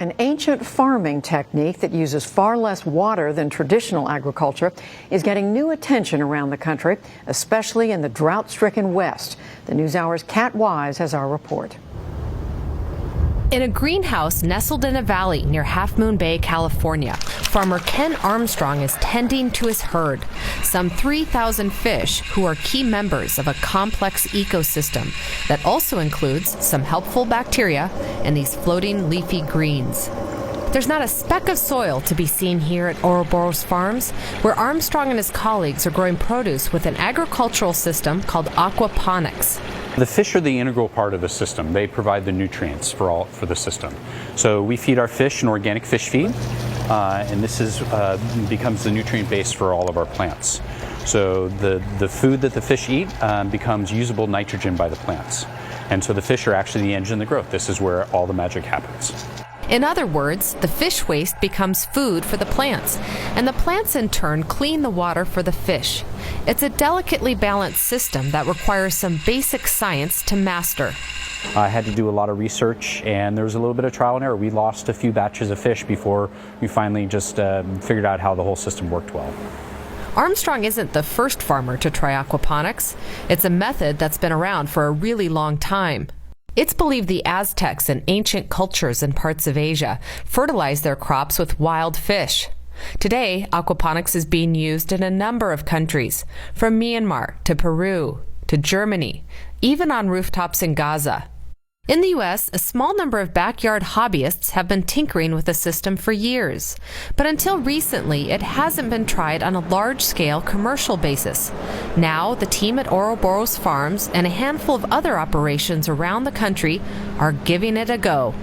An ancient farming technique that uses far less water than traditional agriculture is getting new attention around the country, especially in the drought-stricken West. The NewsHour's Kat Wise has our report. In a greenhouse nestled in a valley near Half Moon Bay, California, farmer Ken Armstrong is tending to his herd, some 3,000 fish who are key members of a complex ecosystem that also includes some helpful bacteria and these floating leafy greens. There's not a speck of soil to be seen here at Ouroboros Farms, where Armstrong and his colleagues are growing produce with an agricultural system called Aquaponics. The fish are the integral part of the system. They provide the nutrients for the system. So we feed our fish an organic fish feed, and this becomes the nutrient base for all of our plants. So the food that the fish eat becomes usable nitrogen by the plants. And so the fish are actually the engine of growth. This is where all the magic happens. In other words, the fish waste becomes food for the plants, and the plants in turn clean the water for the fish. It's a delicately balanced system that requires some basic science to master. I had to do a lot of research, and there was a little bit of trial and error. We lost a few batches of fish before we finally just figured out how the whole system worked well. Armstrong isn't the first farmer to try aquaponics. It's a method that's been around for a really long time. It's believed the Aztecs and ancient cultures in parts of Asia fertilized their crops with wild fish. Today, aquaponics is being used in a number of countries, from Myanmar to Peru to Germany, even on rooftops in Gaza. In the U.S., a small number of backyard hobbyists have been tinkering with the system for years. But until recently, it hasn't been tried on a large-scale commercial basis. Now, the team at Ouroboros Farms and a handful of other operations around the country are giving it a go.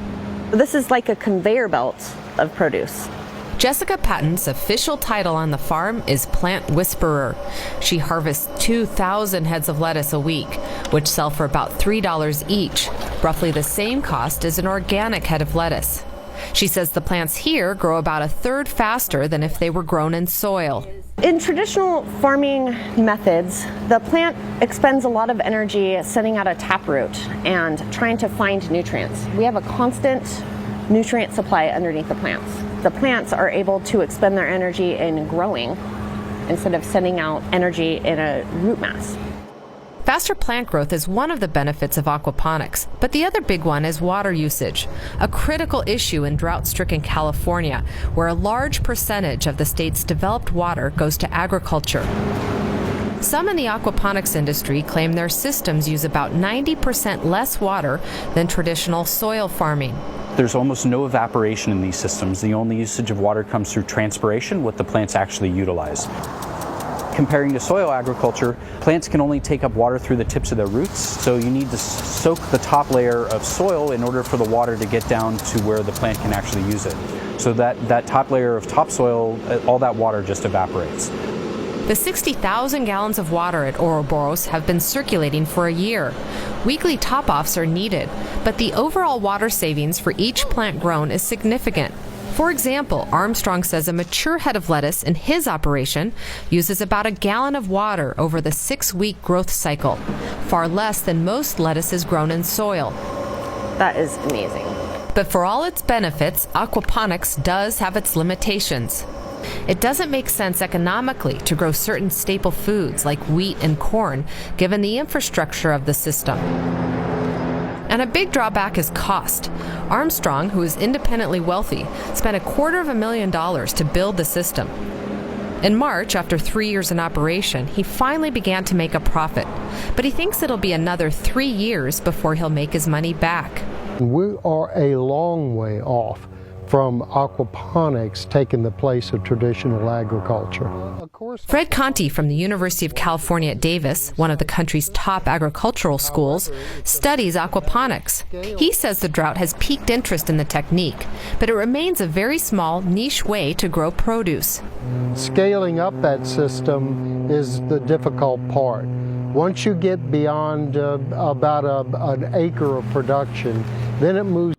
This is like a conveyor belt of produce. Jessica Patton's official title on the farm is Plant Whisperer. She harvests 2,000 heads of lettuce a week, which sell for about $3 each, roughly the same cost as an organic head of lettuce. She says the plants here grow about a third faster than if they were grown in soil. In traditional farming methods, the plant expends a lot of energy sending out a taproot and trying to find nutrients. We have a constant nutrient supply underneath the plants. The plants are able to expend their energy in growing instead of sending out energy in a root mass. Faster plant growth is one of the benefits of aquaponics, but the other big one is water usage, a critical issue in drought-stricken California, where a large percentage of the state's developed water goes to agriculture. Some in the aquaponics industry claim their systems use about 90% less water than traditional soil farming. There's almost no evaporation in these systems. The only usage of water comes through transpiration, what the plants actually utilize. Comparing to soil agriculture, plants can only take up water through the tips of their roots, so you need to soak the top layer of soil in order for the water to get down to where the plant can actually use it. So that top layer of topsoil, all that water just evaporates. The 60,000 gallons of water at Ouroboros have been circulating for a year. Weekly top-offs are needed, but the overall water savings for each plant grown is significant. For example, Armstrong says a mature head of lettuce in his operation uses about a gallon of water over the 6-week growth cycle, far less than most lettuces grown in soil. That is amazing. But for all its benefits, aquaponics does have its limitations. It doesn't make sense economically to grow certain staple foods like wheat and corn, given the infrastructure of the system. And a big drawback is cost. Armstrong, who is independently wealthy, spent $250,000 to build the system. In March, after 3 years in operation, he finally began to make a profit. But he thinks it'll be another 3 years before he'll make his money back. We are a long way off from aquaponics taking the place of traditional agriculture. Fred Conti from the University of California at Davis, one of the country's top agricultural schools, studies aquaponics. He says the drought has piqued interest in the technique, but it remains a very small, niche way to grow produce. Scaling up that system is the difficult part. Once you get beyond about an acre of production, then it moves